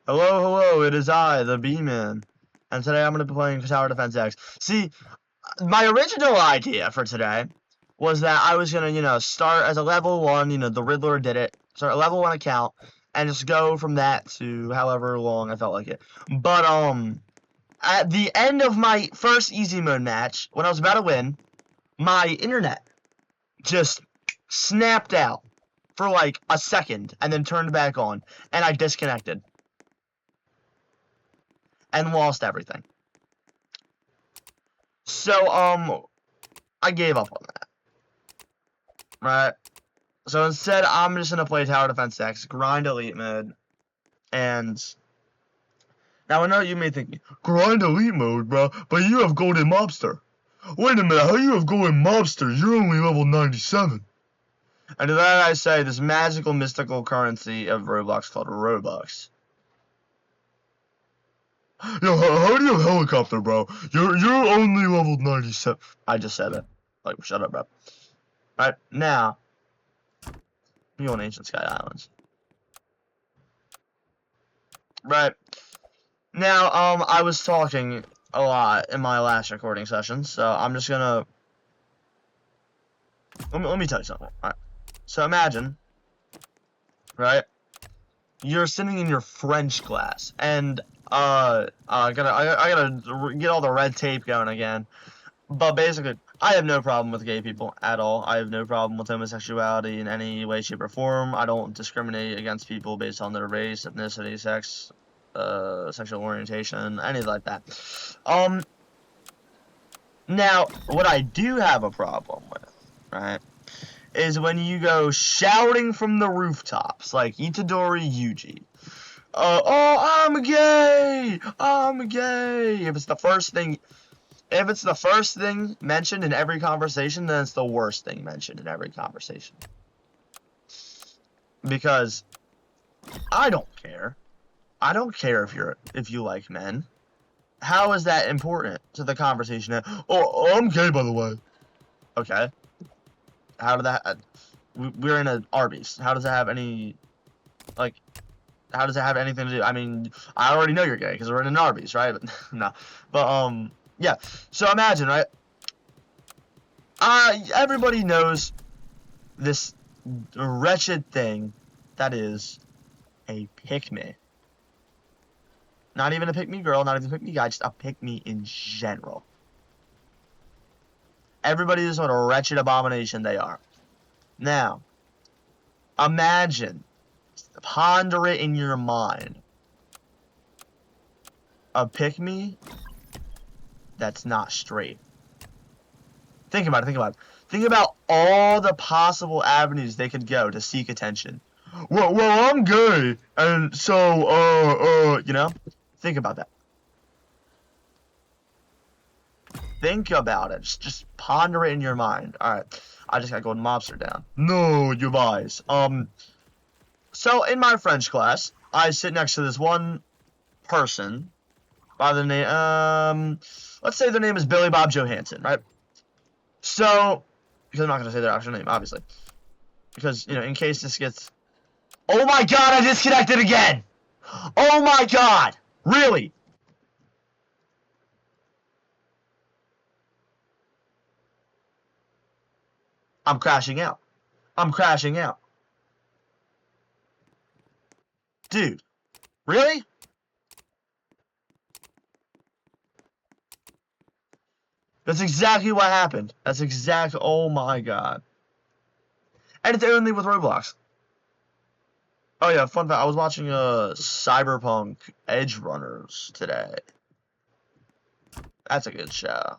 Hello, hello, it is I, the B-Man. And today I'm going to be playing Tower Defense X. See, my original idea for today was that I was going to, start as a level 1, the Riddler did it, start a level 1 account, and just go from that to however long I felt like it. But, at the end of my first easy mode match, when I was about to win, my internet just snapped out for like a second and then turned back on, and I disconnected and lost everything. So, I gave up on that. Right? So instead, I'm just gonna play Tower Defense X, grind Elite mode, and now I know you may think, grind Elite mode, bro, but you have Golden Mobster. Wait a minute, how you have Golden Mobster? You're only level 97. And to that I say, this magical, mystical currency of Roblox called Robux. Yo, how do you have helicopter, bro? You're only level 97. I just said it. Like, shut up, bro. Alright, now, we on Ancient Sky Islands. Right. Now, I was talking a lot in my last recording session, so I'm just gonna... Let me tell you something. Alright. So imagine, right, you're sitting in your French class, and, I gotta get all the red tape going again. But basically, I have no problem with gay people at all. I have no problem with homosexuality in any way, shape, or form. I don't discriminate against people based on their race, ethnicity, sex, sexual orientation, anything like that. Now, what I do have a problem with, right, is when you go shouting from the rooftops, like Itadori Yuji. Oh, I'm gay! I'm gay! If it's the first thing mentioned in every conversation, then it's the worst thing mentioned in every conversation. Because I don't care. I don't care if you like men. How is that important to the conversation? Oh, I'm gay, by the way. Okay. How did that... we're in an Arby's. How does that have any... like... how does that have anything to do? I mean, I already know you're gay because we're in an Arby's, right? But, no. But, yeah. So imagine, right? Everybody knows this wretched thing that is a pick-me. Not even a pick-me girl, not even a pick-me guy, just a pick-me in general. Everybody knows what a wretched abomination they are. Now, imagine, ponder it in your mind, a pick-me that's not straight. Think about it. Think about all the possible avenues they could go to seek attention. Well, I'm gay, and so, think about that. Think about it. Just ponder it in your mind. Alright, I just got Golden Mobster down. No, you guys. So, in my French class, I sit next to this one person by the name, let's say their name is Billy Bob Johansson, right? So, because I'm not going to say their actual name, obviously. Because, in case this gets... Oh my god, I disconnected again! Oh my god! Really? I'm crashing out. Dude, really? That's exactly what happened. Oh my god. And it's only with Roblox. Oh yeah, fun fact, I was watching Cyberpunk Edge Runners today. That's a good show.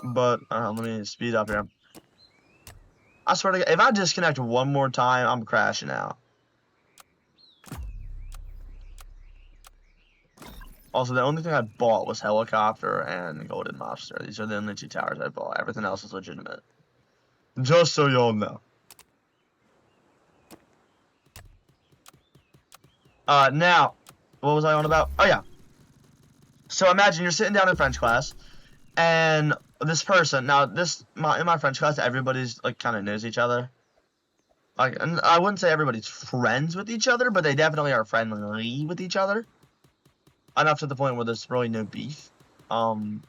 But, let me speed up here. I swear to God, if I disconnect one more time, I'm crashing out. Also, the only thing I bought was Helicopter and Golden Mobster. These are the only two towers I bought. Everything else is legitimate. Just so y'all know. Now, what was I on about? Oh, yeah. So imagine you're sitting down in French class, and this person, now in my French class, everybody's like kind of knows each other. Like, and I wouldn't say everybody's friends with each other, but they definitely are friendly with each other. Enough to the point where there's really no beef. I mean,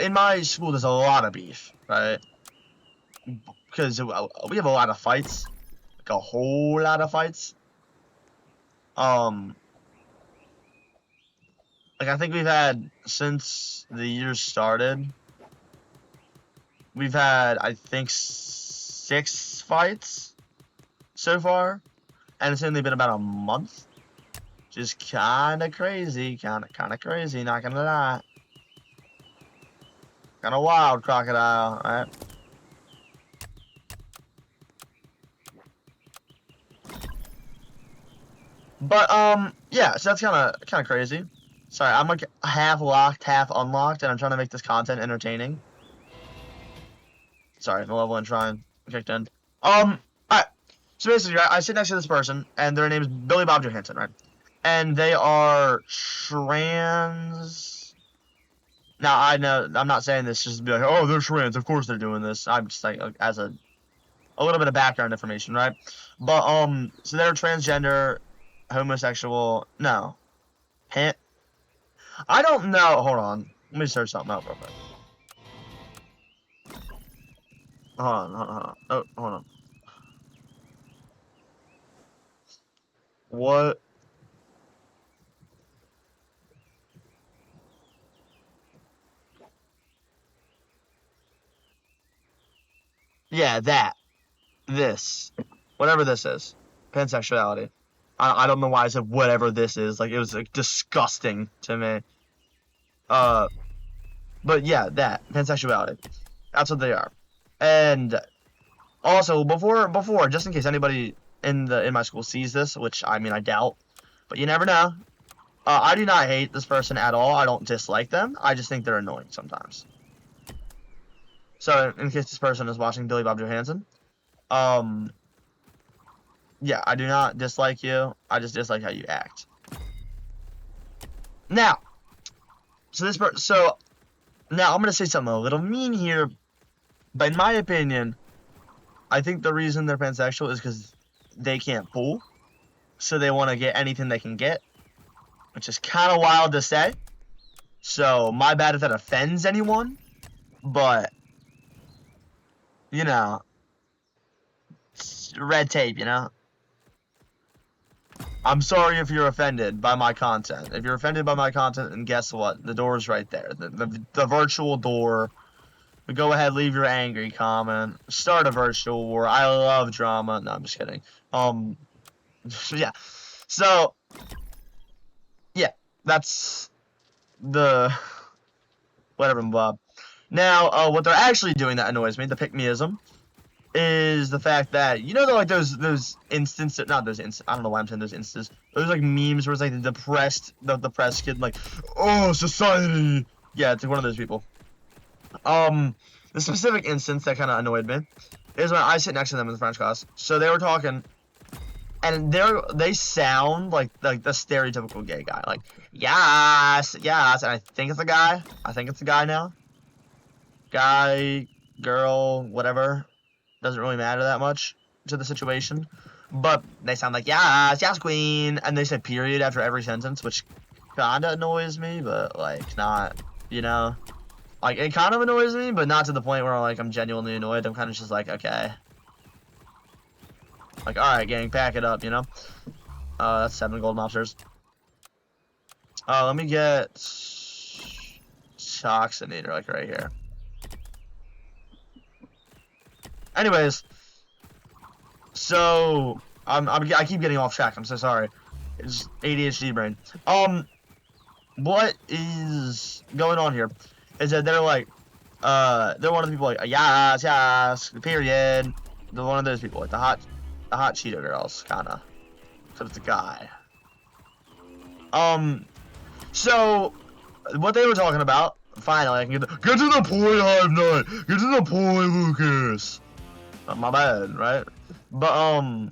in my school, there's a lot of beef, right? Because we have a lot of fights, like a whole lot of fights. Like I think we've had since the year started, we've had I think 6 fights so far, and it's only been about a month. Just kind of crazy, kind of crazy. Not gonna lie, kind of wild, crocodile, right? But yeah, so that's kind of crazy. Sorry, I'm like half locked, half unlocked, and I'm trying to make this content entertaining. Sorry, the level and trying kicked in. Alright. So basically, right, I sit next to this person, and their name is Billy Bob Johansson, right? And they are trans. Now I know I'm not saying this just to be like, oh, they're trans. Of course they're doing this. I'm just like as a little bit of background information, right? But so they're transgender, homosexual. No, I don't know. Hold on, let me search something out real quick. Hold on. Oh, hold on. What? Yeah, this, whatever this is, pansexuality. I don't know why I said whatever this is. Like it was like disgusting to me. But yeah, that pansexuality. That's what they are. And also before, just in case anybody in my school sees this, which I mean I doubt, but you never know. I do not hate this person at all. I don't dislike them. I just think they're annoying sometimes. So in case this person is watching Billy Bob Johansson, yeah, I do not dislike you. I just dislike how you act. Now, so now I'm gonna say something a little mean here, but in my opinion, I think the reason they're pansexual is because they can't pull, so they want to get anything they can get, which is kind of wild to say. So my bad if that offends anyone, but you know, it's red tape, you know. I'm sorry if you're offended by my content. If you're offended by my content, then guess what? The door's right there. The virtual door. Go ahead, leave your angry comment. Start a virtual war. I love drama. No, I'm just kidding. Yeah. So, yeah, that's the whatever, Bob. Now, what they're actually doing that annoys me, the pick-meism, is the fact that you know like those instances, not those instances. I don't know why I'm saying those instances. Those like memes where it's like the depressed kid like, oh society. Yeah, it's like one of those people. The specific instance that kind of annoyed me is when I sit next to them in the French class. So they were talking, and they sound like the stereotypical gay guy, like yes, and I think it's a guy. I think it's a guy now. Guy, girl, whatever. Doesn't really matter that much to the situation. But they sound like, yes, queen. And they say period after every sentence, which kind of annoys me, but, like, not, you know. Like, it kind of annoys me, but not to the point where, like, I'm genuinely annoyed. I'm kind of just like, okay. Like, alright, gang, pack it up, you know. That's 7 gold mobsters. Let me get Toxinator, like, right here. Anyways, so I keep getting off track. I'm so sorry. It's ADHD brain. What is going on here? Is that they're like, they're one of the people like, yes, period. They're one of those people, like the hot Cheeto girls, kinda. So it's a guy. So what they were talking about. Finally, I can get to the point, Hive Nut. Get to the point, Lucas. My bad, right? But hold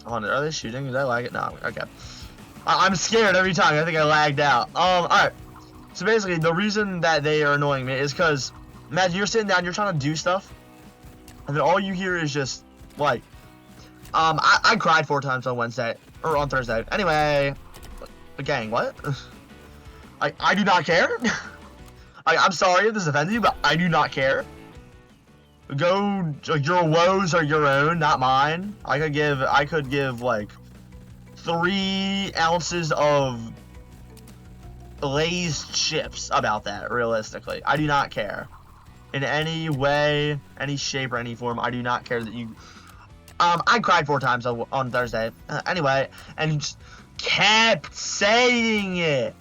on, are they shooting? Did I lag it? No, okay. I'm scared every time. I think I lagged out. Alright. So basically, the reason that they are annoying me is because, imagine you're sitting down, you're trying to do stuff, and then all you hear is just like, I cried 4 times on Wednesday or on Thursday. Anyway, gang, what? I do not care. I'm sorry if this offends you, but I do not care. Go, your woes are your own, not mine. I could give like 3 ounces of Lay's chips about that, realistically. I do not care. In any way, any shape, or any form, I do not care that you... I cried 4 times on Thursday. Anyway, and he just kept saying it.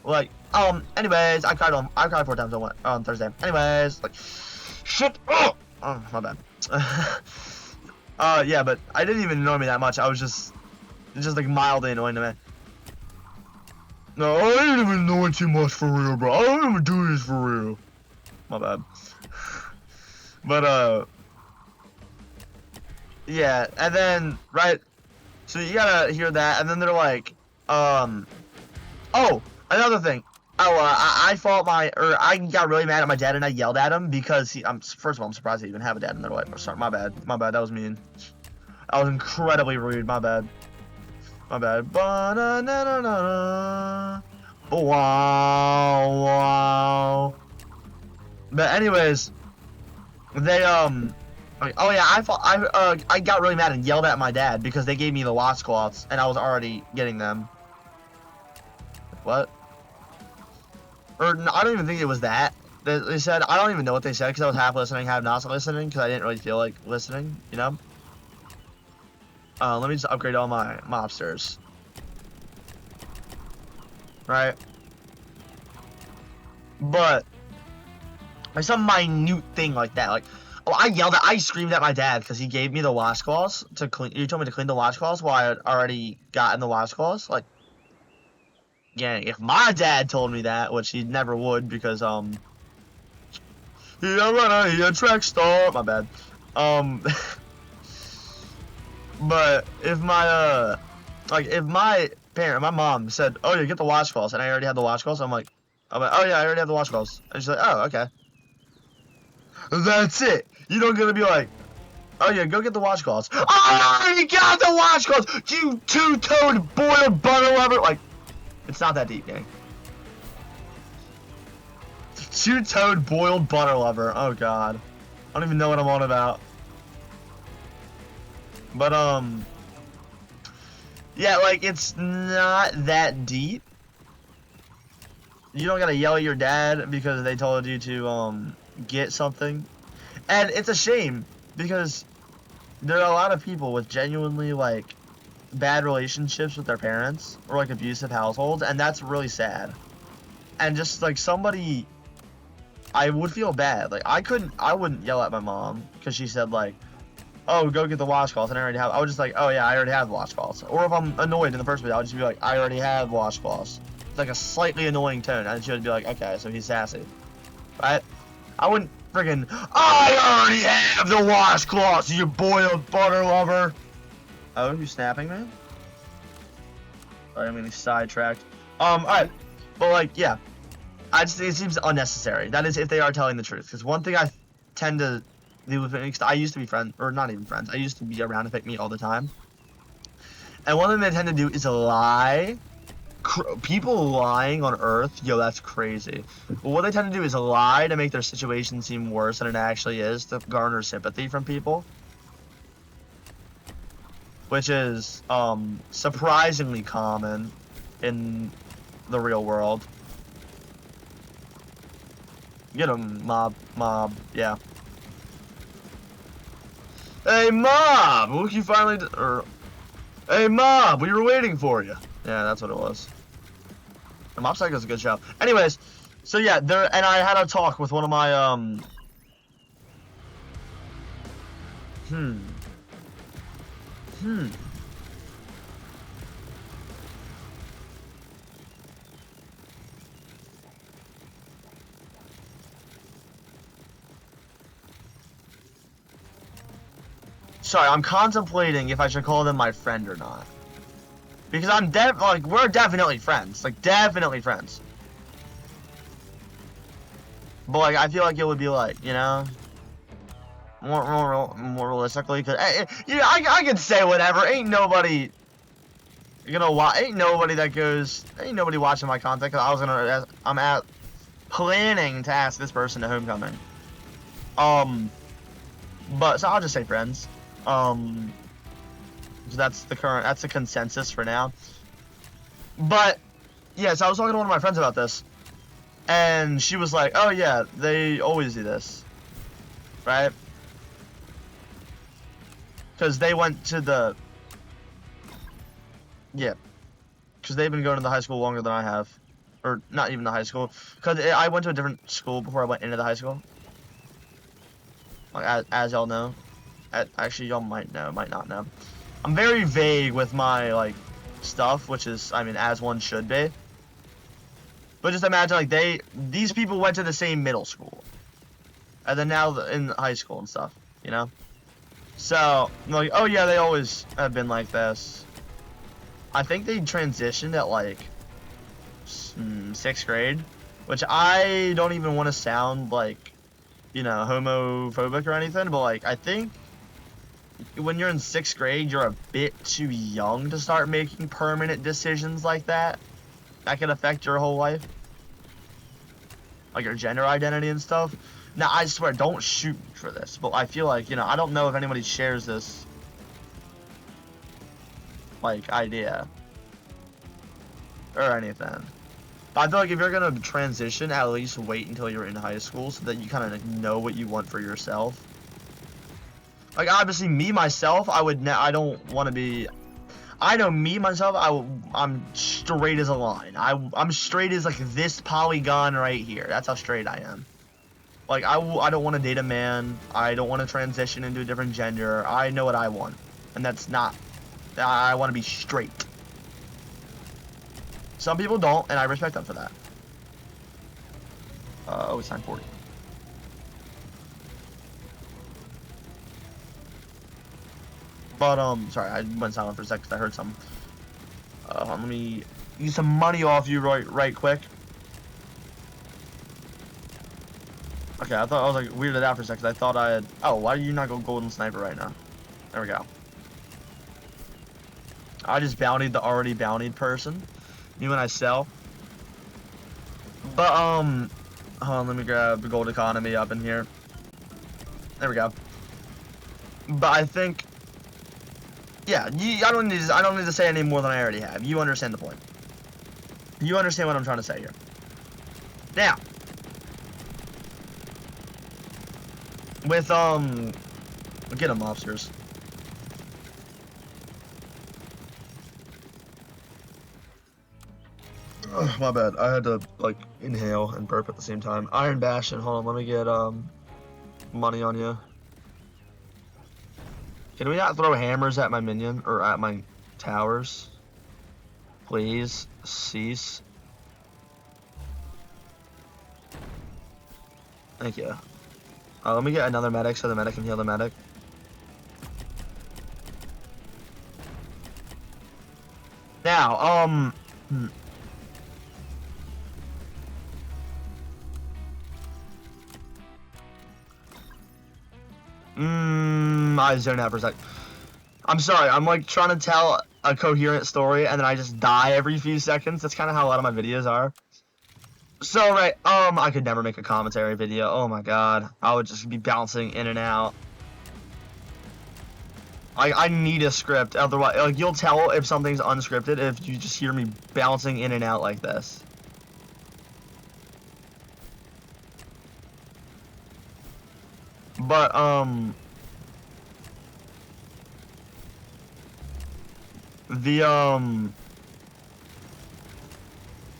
Like, anyways, I cried 4 times on Thursday. Anyways, like, shit. Oh, my bad. Yeah, but I didn't even annoy me that much. I was just like mildly annoying to me. No, I ain't even annoying too much for real, bro. I don't even do this for real. My bad. But, yeah, and then, right, so you gotta hear that, and then they're like, oh, another thing. Oh, I got really mad at my dad, and I yelled at him because first of all, I'm surprised I even have a dad in their life. Sorry, my bad, that was mean. I was incredibly rude, my bad. Ba-na-na-na-na-na. Wow. But anyways, they, like, oh yeah, I got really mad and yelled at my dad because they gave me the washcloths, and I was already getting them. What? Or, no, I don't even think it was that. They said, I don't even know what they said because I was half listening, half not listening because I didn't really feel like listening, you know? Let me just upgrade all my mobsters. Right? But, like some minute thing like that, like, oh, I screamed at my dad because he gave me the washcloths to clean. He told me to clean the washcloths while I had already gotten the washcloths. Like, yeah, if my dad told me that, which he never would because, he a track star. My bad. But if my, if my mom said, oh, yeah, get the washcloths, and I already had the washcloths, I'm like, oh, yeah, I already have the washcloths. And she's like, oh, okay. That's it. You don't gonna be like, oh yeah, go get the washcloths. I already got the washcloths! You two-toed boiled butter lover! Like, it's not that deep, gang. Two-toed boiled butter lover. Oh god. I don't even know what I'm on about. But, yeah, like, it's not that deep. You don't gotta yell at your dad because they told you to, get something. And it's a shame because there are a lot of people with genuinely, like, bad relationships with their parents or, like, abusive households, and that's really sad. And just, like, somebody, I would feel bad. Like, I wouldn't yell at my mom because she said, like, oh, go get the washcloths, and I already have. I would just like, oh yeah, I already have washcloths. Or if I'm annoyed in the first place, I would just be like, I already have washcloths. It's like a slightly annoying tone, and she would be like, okay, so he's sassy. Right? I wouldn't friggin', I already have the washcloths, you boiled butter lover. Oh, you snapping, man? Sorry, I'm getting sidetracked. Alright. But like, yeah. It seems unnecessary. That is if they are telling the truth. Because one thing I tend to do with it, I used to be friends, or not even friends, I used to be around to pick me all the time. And one thing they tend to do is lie. People lying on Earth, yo, that's crazy. But what they tend to do is lie to make their situation seem worse than it actually is, to garner sympathy from people. Which is, surprisingly common in the real world. Get him, mob, yeah. Hey, Mob! Look, you finally hey, Mob! We were waiting for you. Yeah, that's what it was. The Mob Psycho is a good show. Anyways, so yeah, and I had a talk with one of my, Sorry, I'm contemplating if I should call them my friend or not. Because we're definitely friends. Like, definitely friends. But, like, I feel like it would be like, you know? more realistically, cause yeah, I can say whatever. Ain't nobody ain't nobody watching my content. Cause I'm planning to ask this person to homecoming. But so I'll just say friends. So that's the consensus for now. But yeah, so I was talking to one of my friends about this, and she was like, "Oh yeah, they always do this, right?" Because they went to the because they've been going to the high school longer than I have, or not even the high school. Because I went to a different school before I went into the high school. Like as y'all know, actually y'all might know, might not know. I'm very vague with my like stuff, which is, I mean, as one should be. But just imagine like these people went to the same middle school, and then now in high school and stuff, you know. So I'm like, oh yeah, they always have been like this. I think they transitioned at like 6th grade, which I don't even want to sound like, you know, homophobic or anything, but like I think when you're in 6th grade, you're a bit too young to start making permanent decisions like that. That could affect your whole life, like your gender identity and stuff. Now, I swear, don't shoot me for this, but I feel like, you know, I don't know if anybody shares this, like, idea or anything. But I feel like if you're gonna transition, at least wait until you're in high school so that you kind of like, know what you want for yourself. Like, obviously, me, myself, I don't want to be... I know me, myself, I'm straight as a line. I'm straight as, like, this polygon right here. That's how straight I am. Like, I don't want to date a man. I don't want to transition into a different gender. I know what I want. And that's not... I want to be straight. Some people don't, and I respect them for that. Oh, it's 9:40. But, sorry, I went silent for a second because I heard something. Let me use some money off you right quick. Okay, I thought I was like weirded out for a second. I thought I had... Oh, why do you not go golden sniper right now? There we go. I just bountied the already bountied person. Me when I sell. But, hold on, let me grab the gold economy up in here. There we go. But I think... Yeah, I don't need to say any more than I already have. You understand the point. You understand what I'm trying to say here. Now, with get them officers. Ugh, my bad. I had to like inhale and burp at the same time. Iron Bastion. Hold on, let me get money on you. Can we not throw hammers at my minion or at my towers? Please cease. Thank you. Let me get another medic so the medic can heal the medic. Now, I zoned out for a sec. I'm sorry, I'm like trying to tell a coherent story and then I just die every few seconds. That's kind of how a lot of my videos are. So, right, I could never make a commentary video. Oh my god. I would just be bouncing in and out. I need a script, otherwise, like, you'll tell if something's unscripted if you just hear me bouncing in and out like this. But,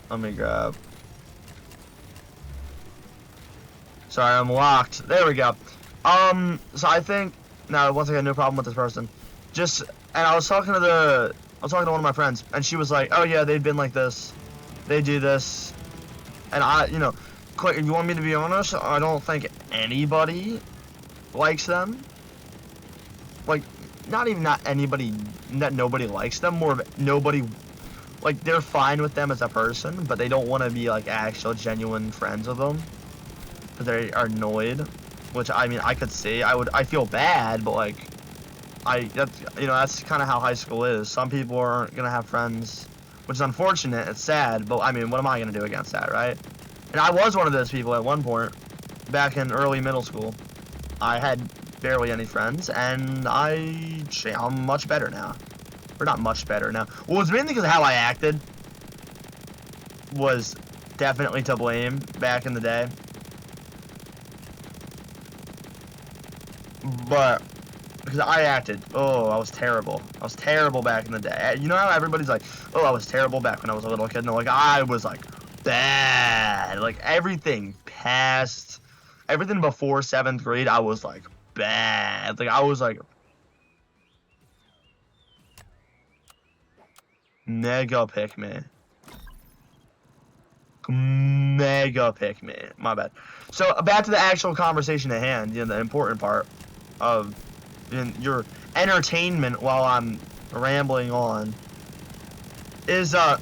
let me grab. Sorry, I'm locked. There we go. So I think, now, once again, no problem with this person. And I was talking to one of my friends, and she was like, oh yeah, they've been like this. They do this. And you know, quick, if you want me to be honest, I don't think anybody likes them. Like, not anybody, that nobody likes them, more of nobody, like, they're fine with them as a person, but they don't want to be, like, actual genuine friends with them. Because they are annoyed. which I mean I could see. I feel bad, but like that's kind of how high school is. Some people aren't gonna have friends, which is unfortunate. It's sad, but I mean, what am I gonna do against that, right? And I was one of those people at one point, back in early middle school. I had barely any friends, and I'm much better now. Or not much better now. Well, it's mainly because of how I acted was definitely to blame back in the day. But because I acted, I was terrible. I was terrible back in the day. You know how everybody's like, oh, I was terrible back when I was a little kid. No, like I was like bad. Like everything before 7th grade, I was like bad. Like I was like mega pick me. Mega pick me. My bad. So back to the actual conversation at hand. You know, the important part of your entertainment while I'm rambling on is how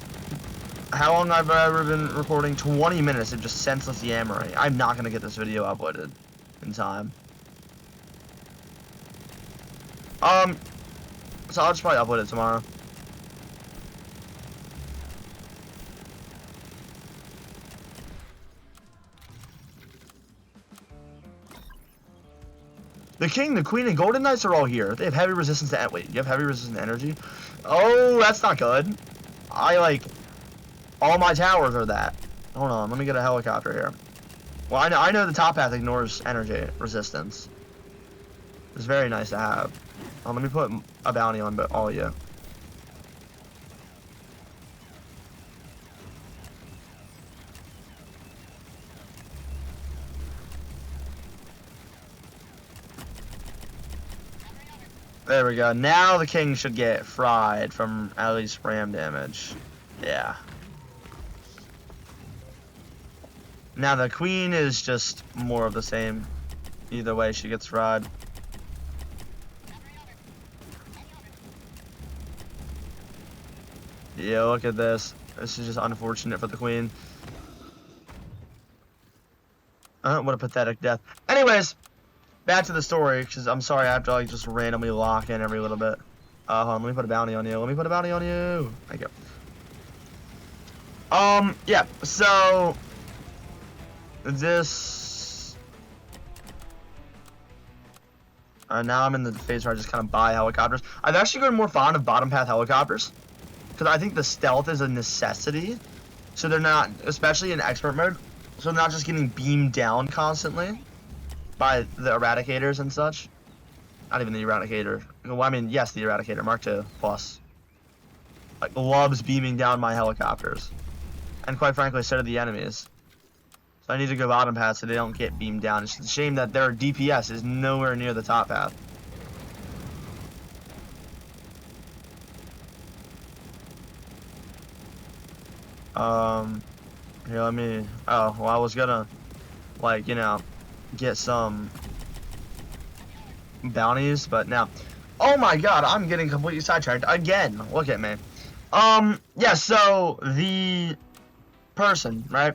long I've ever been recording. 20 minutes of just senseless yammering. I'm not gonna get this video uploaded in time. So I'll just probably upload it tomorrow. The king, the queen, and golden knights are all here. They have heavy resistance to... Wait, you have heavy resistance to energy? Oh, that's not good. All my towers are that. Hold on, let me get a helicopter here. Well, I know the top path ignores energy resistance. It's very nice to have. Let me put a bounty on all of you. There we go. Now the king should get fried from at least ram damage. Yeah. Now the queen is just more of the same. Either way, she gets fried. Yeah, look at this. This is just unfortunate for the queen. What a pathetic death. Anyways, back to the story, because I'm sorry I have to like just randomly lock in every little bit. Hold on, let me put a bounty on you. Let me put a bounty on you. Thank you. Yeah, so this now I'm in the phase where I just kind of buy helicopters. I've actually grown more fond of bottom path helicopters, because I think the stealth is a necessity, so they're not, especially in expert mode, so they're not just getting beamed down constantly by the eradicators and such. Not even the eradicator. Well, I mean, yes, the eradicator Mark II plus like loves beaming down my helicopters, and quite frankly, so do the enemies. So I need to go bottom path so they don't get beamed down. It's a shame that their DPS is nowhere near the top path. Here, let me... Oh, well, I was gonna, like, you know, get some bounties, but now... Oh my god, I'm getting completely sidetracked again. Look at me. Yeah, so, the person, right?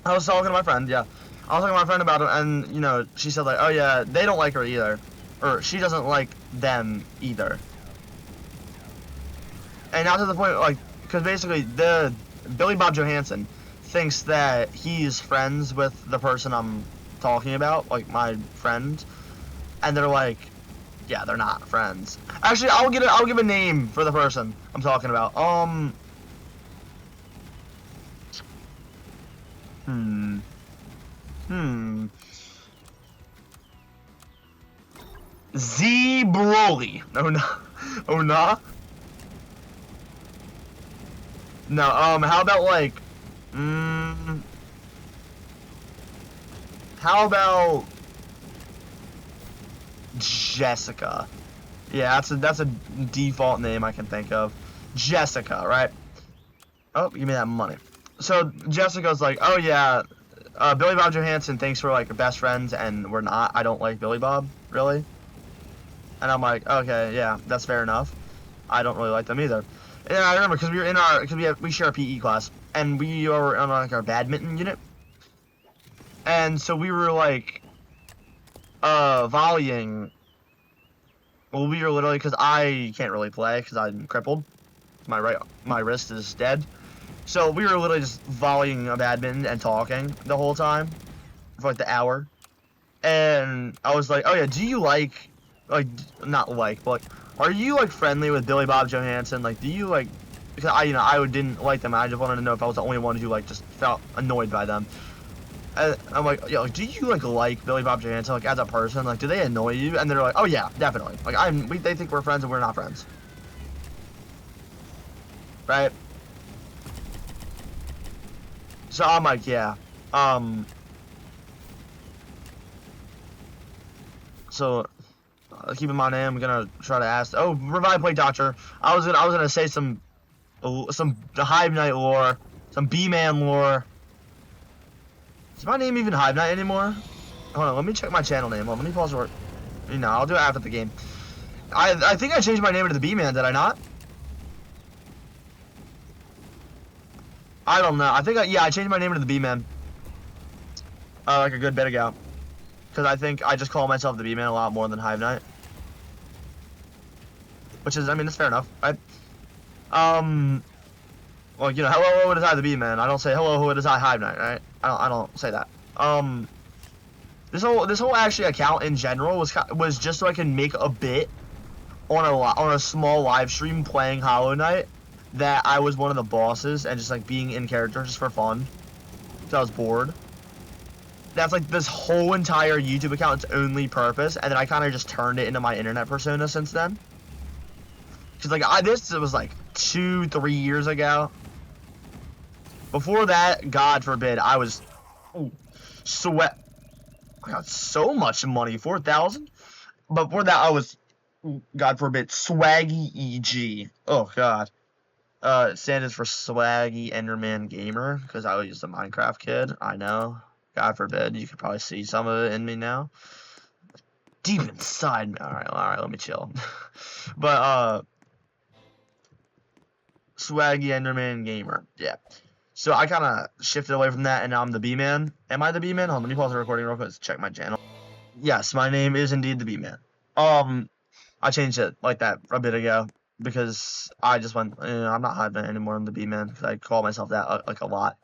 I was talking to my friend, yeah. I was talking to my friend about it, and, you know, she said, like, oh yeah, they don't like her either. Or, she doesn't like them either. And not to the point, like, because basically, Billy Bob Johansson thinks that he's friends with the person I'm talking about, like, my friend. And they're like, yeah, they're not friends. Actually, I'll give a name for the person I'm talking about. Z Broly. Oh no. Oh no. No, how about like how about Jessica? Yeah, that's a default name I can think of. Jessica, right? Oh, give me that money. So Jessica's like, oh yeah, Billy Bob Johansson thinks we're like best friends, and we're not. I don't like Billy Bob, really. And I'm like, okay, yeah, that's fair enough. I don't really like them either. And I remember because we were in our, we share a PE class, and we are on like our badminton unit, and so we were like, volleying. Well, we were literally, because I can't really play because I'm crippled. My wrist is dead. So we were literally just volleying a badminton and talking the whole time for like the hour. And I was like, oh yeah, do you like, not like, but are you like friendly with Billy Bob Johansen? Like, do you like, because I didn't like them. I just wanted to know if I was the only one who like just felt annoyed by them. And I'm like, yo, do you like Billy Bob Johansen like as a person? Like, do they annoy you? And they're like, oh yeah, definitely. Like they think we're friends and we're not friends, right? So I'm like, yeah. So keep in mind, I'm gonna try to ask. Oh, revive play doctor. I was gonna say some the Hive Knight lore, some B-Man lore. Is my name even Hive Knight anymore? Hold on, let me check my channel name. Hold on, let me pause for. No, I'll do it after the game. I think I changed my name to the B-Man. Did I not? I don't know. I think yeah, I changed my name to the B-Man. Like a good bit ago. Because I think I just call myself the B-Man a lot more than Hive Knight. Which is, I mean, it's fair enough, right? Well, hello, what is I the B-Man? I don't say hello, what is I Hive Knight, right? I don't say that. This whole actually account in general was just so I can make a bit on a small live stream playing Hollow Knight that I was one of the bosses and just like being in character just for fun. So I was bored. That's like this whole entire YouTube account's only purpose, and then I kind of just turned it into my internet persona since then. Cause like this was like 2-3 years ago. Before that, God forbid, I was sweat. I got so much money, 4,000. But before that, I was, God forbid, Swaggy EG. Oh God. Stands for Swaggy Enderman Gamer because I was just a Minecraft kid. I know. God forbid, you could probably see some of it in me now. Deep inside me. All right, let me chill. But Swaggy Enderman Gamer. Yeah. So I kind of shifted away from that, and now I'm the B-Man. Am I the B-Man? Hold on, let me pause the recording real quick to check my channel. Yes, my name is indeed the B-Man. I changed it like that a bit ago because I just went, I'm not Hive Knight anymore. I'm the B-Man because I call myself that like a lot.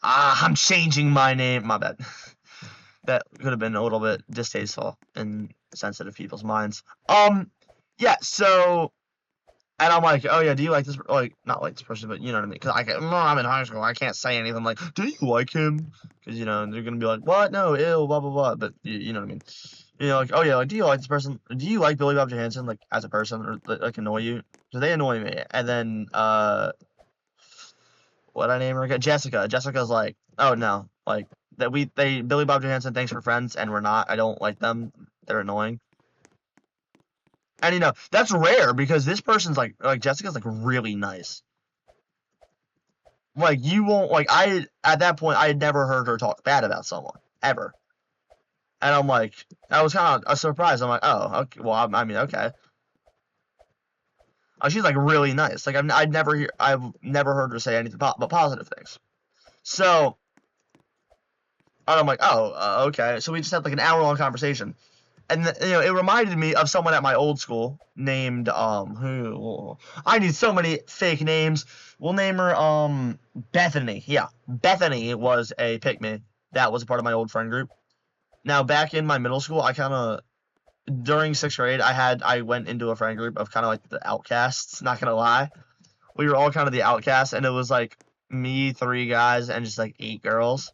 I'm changing my name. My bad. That could have been a little bit distasteful in sensitive people's minds. Yeah. So. And I'm like, oh yeah, do you like this? Like, not like this person, but you know what I mean? Because I'm in high school, I can't say anything like, do you like him? Because they're gonna be like, what? No, ew, blah blah blah. But you know what I mean? Like, oh yeah, like, do you like this person? Do you like Billy Bob Johansen, like as a person, or like annoy you? Because they annoy me. And then what I name her again? Jessica. Jessica's like, oh no, like Billy Bob Johansen thinks we're friends, and we're not. I don't like them. They're annoying. And that's rare because this person's like Jessica's like really nice. Like you won't at that point I had never heard her talk bad about someone ever. And I'm like, I was kind of surprised. I'm like, oh, okay, well, I mean, okay. She's like really nice. Like I've never heard her say anything but positive things. So, and I'm like, oh, okay. So we just had like an hour-long conversation. And it reminded me of someone at my old school named who I need so many fake names. We'll name her Bethany. Yeah, Bethany was a pick-me that was a part of my old friend group. Now back in my middle school, I kind of during 6th grade I went into a friend group of kind of like the outcasts. Not gonna lie, we were all kind of the outcasts, and it was like me, 3 guys, and just like 8 girls.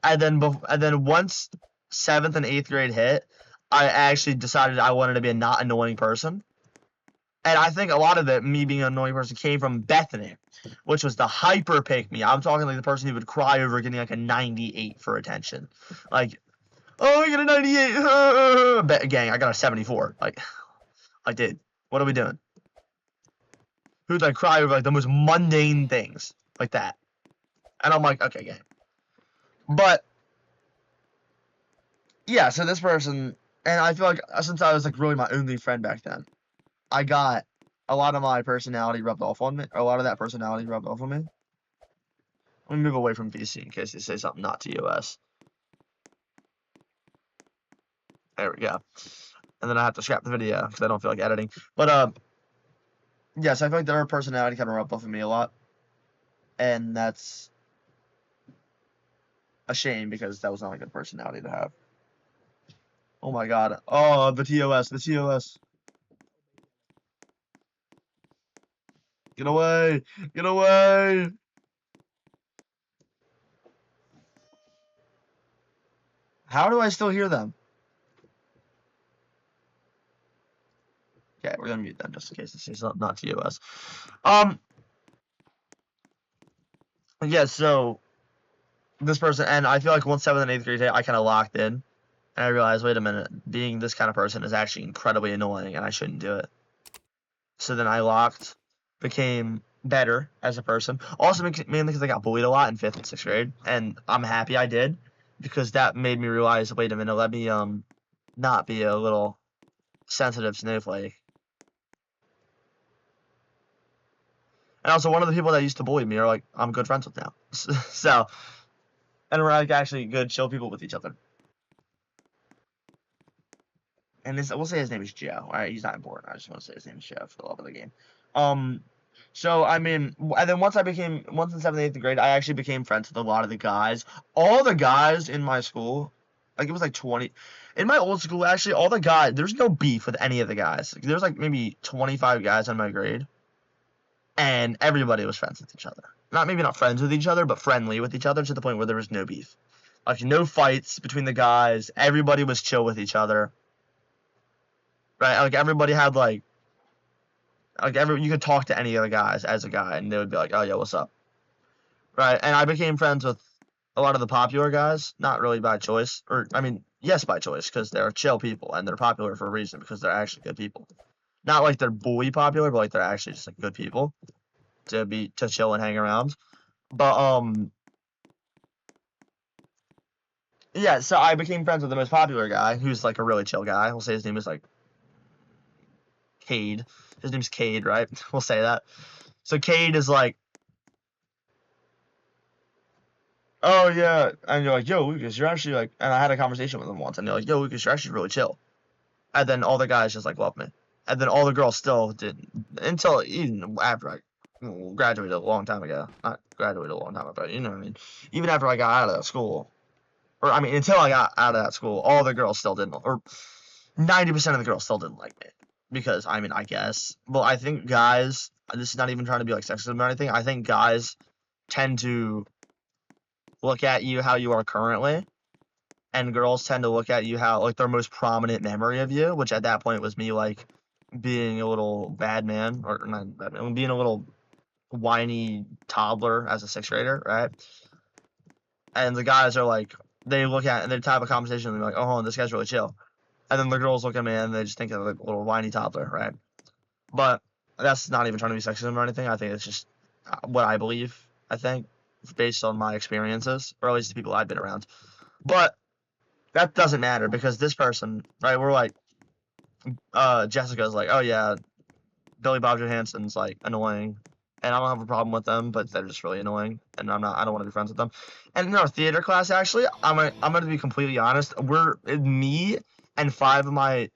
And then once 7th and 8th grade hit, I actually decided I wanted to be a not annoying person. And I think a lot of it, me being an annoying person, came from Bethany, which was the hyper pick me. I'm talking like the person who would cry over getting like a 98 for attention. Like, oh, I got a 98. Gang, I got a 74. Like, I did. What are we doing? Who'd like cry over like the most mundane things like that? And I'm like, okay, gang. But yeah, so this person. And I feel like since I was like really my only friend back then, I got a lot of my personality rubbed off on me. Or a lot of that personality rubbed off on me. Let me move away from VC in case they say something not to US. There we go. And then I have to scrap the video because I don't feel like editing. But yes, I feel like their personality kind of rubbed off of me a lot, and that's a shame because that was not a good personality to have. Oh my god. Oh, the TOS, the TOS. Get away! Get away! How do I still hear them? Okay, we're gonna mute them just in case this is not TOS. Yeah, so this person, and I feel like once 7th and 8th grade, I kind of locked in, and I realized, wait a minute, being this kind of person is actually incredibly annoying, and I shouldn't do it. So then I locked, became better as a person. Also, mainly because I got bullied a lot in 5th and 6th grade, and I'm happy I did, because that made me realize, wait a minute, let me not be a little sensitive snowflake. And also, one of the people that used to bully me are like, I'm good friends with now. So, and we're like actually good, chill people with each other. And we'll say his name is Joe. All right, he's not important. I just want to say his name is Joe for the love of the game. So I mean, and then once in 7th, 8th grade, I actually became friends with a lot of the guys. All the guys in my school, like it was like 20. In my old school, actually, all the guys, there's no beef with any of the guys. Like, there's like maybe 25 guys in my grade, and everybody was friends with each other. Maybe not friends with each other, but friendly with each other to the point where there was no beef. Like no fights between the guys. Everybody was chill with each other. Right? Like everybody had you could talk to any of the guys as a guy, and they would be like, "Oh yeah, what's up?" Right? And I became friends with a lot of the popular guys, not really by choice, or I mean, yes, by choice, because they're chill people and they're popular for a reason because they're actually good people. Not like they're bully popular, but like they're actually just like good people to chill and hang around. But yeah. So I became friends with the most popular guy, who's like a really chill guy. We'll say his name is like Cade. His name's Cade, right? We'll say that. So Cade is like, oh yeah, and you're like, yo, Lucas, you're actually like, and I had a conversation with him once, and they're like, yo, Lucas, you're actually really chill. And then all the guys just like loved me, and then all the girls still didn't until even after I graduated a long time ago. Not graduated a long time ago, you know what I mean? Even after I got out of that school, or I mean, until I got out of that school, all the girls still didn't, or 90% of the girls still didn't like me because I mean, I guess. Well, I think guys. This is not even trying to be like sexism or anything. I think guys tend to look at you how you are currently, and girls tend to look at you how like their most prominent memory of you, which at that point was me like being a little bad man, or not bad man, being a little whiny toddler as a 6th grader, right? And the guys are like, they look at and they have a conversation and they're like, oh, this guy's really chill. And then the girls look at me and they just think of like a little whiny toddler, right? But that's not even trying to be sexism or anything. I think it's just what I believe. I think based on my experiences, or at least the people I've been around. But that doesn't matter because this person, right? We're like, Jessica's like, oh yeah, Billy Bob Johansson's like annoying, and I don't have a problem with them, but they're just really annoying, and I don't want to be friends with them. And in our theater class, actually, I'm gonna be completely honest. Me and 5 of my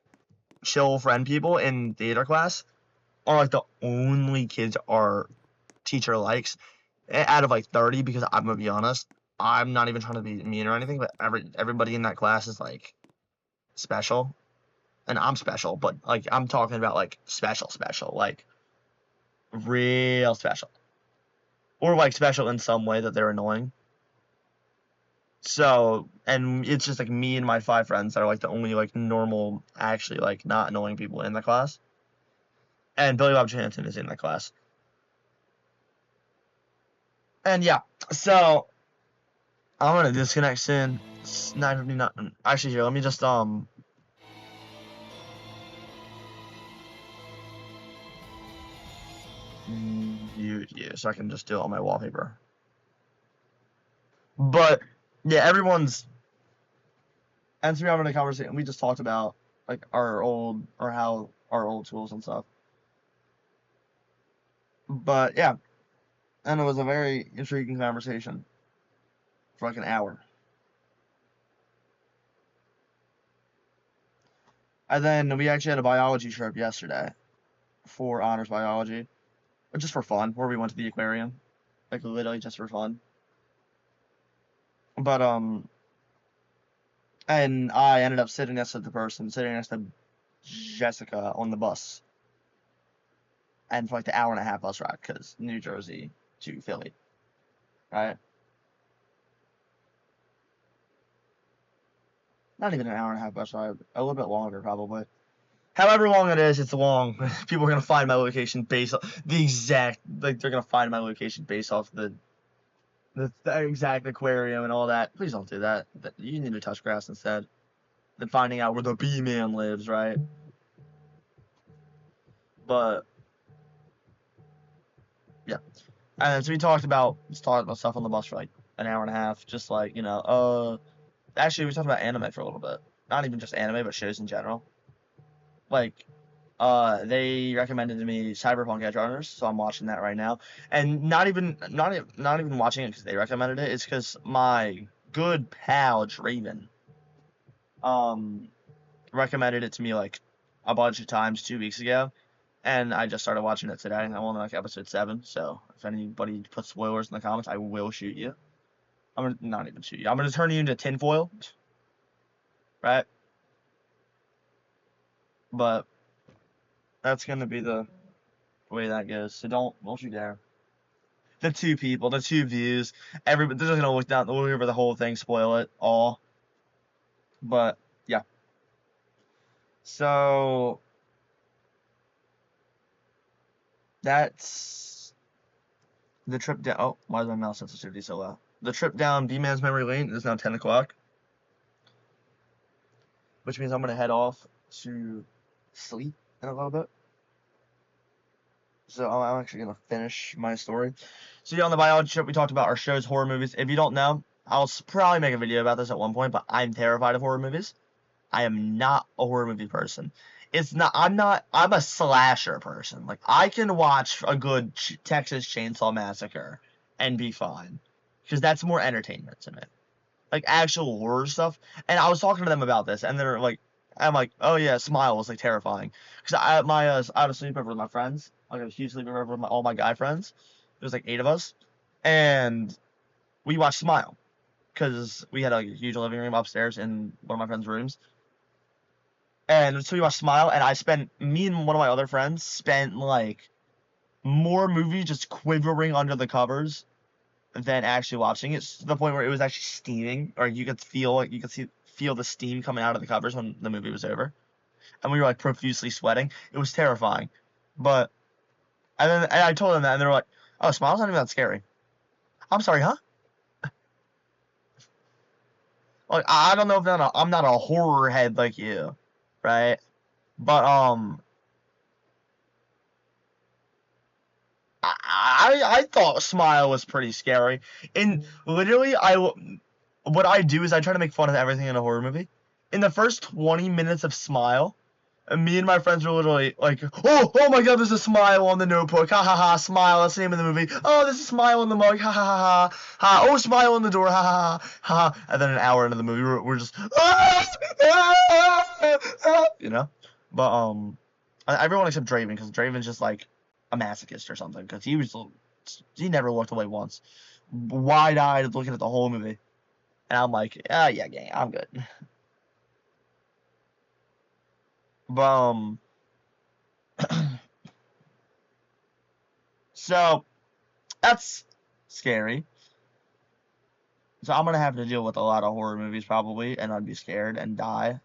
chill friend people in theater class are like the only kids our teacher likes out of like 30, because I'm gonna be honest, I'm not even trying to be mean or anything, but everybody in that class is like special, and I'm special, but like I'm talking about like special, like real special, or like special in some way that they're annoying. So, and it's just like me and my 5 friends that are like the only like normal, actually like not annoying people in the class, and Billy Bob Johansson is in that class. And yeah, so I'm gonna disconnect soon. It's 9:59. Actually, here, let me just mute you so I can just do it on my wallpaper. But yeah, everyone's and so we're having a conversation. We just talked about like our old tools and stuff. But yeah, and it was a very intriguing conversation. For like an hour. And then we actually had a biology trip yesterday for honors biology, just for fun, where we went to the aquarium, like literally just for fun. But and I ended up sitting next to Jessica on the bus, and for like the hour and a half bus ride, because New Jersey to Philly, right? Not even an hour and a half bus ride, a little bit longer probably. However long it is, it's long. People are gonna find my location based off the exact, like they're gonna find my location based off the exact aquarium and all that. Please don't do that. You need to touch grass instead than finding out where the bee man lives, right? But yeah, and then so we talked about stuff on the bus for like an hour and a half, just like actually we talked about anime for a little bit, not even just anime, but shows in general. Like they recommended to me Cyberpunk Edge Runners, so I'm watching that right now, and not even watching it because they recommended it. It's because my good pal Draven recommended it to me like a bunch of times 2 weeks ago, and I just started watching it today. I'm on like episode 7, so if anybody puts spoilers in the comments, I will shoot you. I'm gonna not even shoot you. I'm gonna turn you into tinfoil, right? But that's gonna be the way that goes. So don't you dare. The 2 people, the 2 views, everybody, they're just gonna look over the whole thing, spoil it all. But yeah. So that's the trip down. Oh, why is my mouse sensitivity so low? The trip down B-Man's memory lane is now 10 o'clock, which means I'm gonna head off to sleep in a little bit. So I'm actually gonna finish my story. So yeah, on the biology trip, we talked about our shows, horror movies. If you don't know, I'll probably make a video about this at one point, but I'm terrified of horror movies. I am not a horror movie person. I'm a slasher person. Like, I can watch a good Texas Chainsaw Massacre and be fine. Because that's more entertainment to me. Like, actual horror stuff. And I was talking to them about this, and they're like, I'm like, oh yeah, Smile was like terrifying. Because I had a sleepover with my friends. Like a huge sleepover with all my guy friends. There was like 8 of us. And we watched Smile. Because we had a huge living room upstairs in one of my friends' rooms. And so we watched Smile, and me and one of my other friends spent like more movies just quivering under the covers than actually watching it, to the point where it was actually steaming, or you could feel the steam coming out of the covers when the movie was over, and we were like profusely sweating. It was terrifying, but and I told them that, and they were like, "Oh, Smile's not even that scary." I'm sorry, huh? Like I don't know if I'm not a horror head like you, right? But I thought Smile was pretty scary. And literally, what I do is I try to make fun of everything in a horror movie. In the first 20 minutes of Smile, me and my friends were literally like, oh my God, there's a smile on the notebook. Ha ha ha, Smile, that's the name of the movie. Oh, there's a smile on the mug. Ha ha ha ha. Ha, oh, smile on the door. Ha ha ha. Ha. And then an hour into the movie, we're just, you know? But, everyone except Draven, because Draven's just like a masochist or something, because he never looked away once. Wide-eyed looking at the whole movie. And I'm like, yeah, I'm good. But, so that's scary. So I'm gonna have to deal with a lot of horror movies probably, and I'd be scared and die.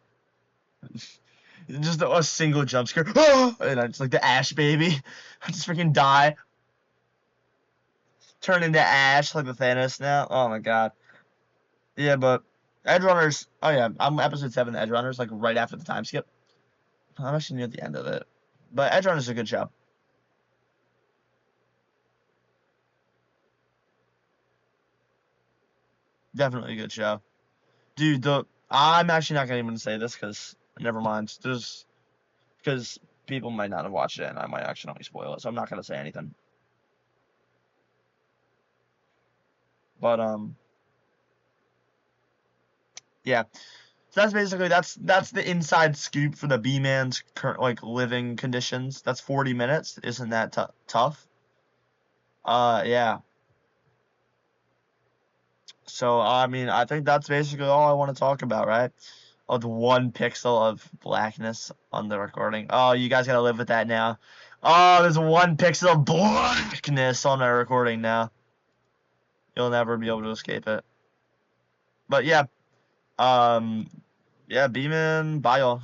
Just a single jump scare, and I just like the Ash baby. I just freaking die, turn into Ash like the Thanos now. Oh my God. Yeah, but Edge Runners. Oh yeah, I'm episode 7 of Edge Runners, like right after the time skip. I'm actually near the end of it, but Edge Runners is a good show. Definitely a good show, dude. I'm actually not gonna even say this because never mind. Because people might not have watched it and I might accidentally spoil it, so I'm not gonna say anything. But yeah. So that's basically that's the inside scoop for the B-man's current like living conditions. That's 40 minutes. Isn't that tough? Yeah. So I mean, I think that's basically all I want to talk about, right? Oh, the 1 pixel of blackness on the recording. Oh, you guys gotta live with that now. Oh, there's 1 pixel of blackness on the recording now. You'll never be able to escape it. But yeah, yeah, B-man, bye y'all.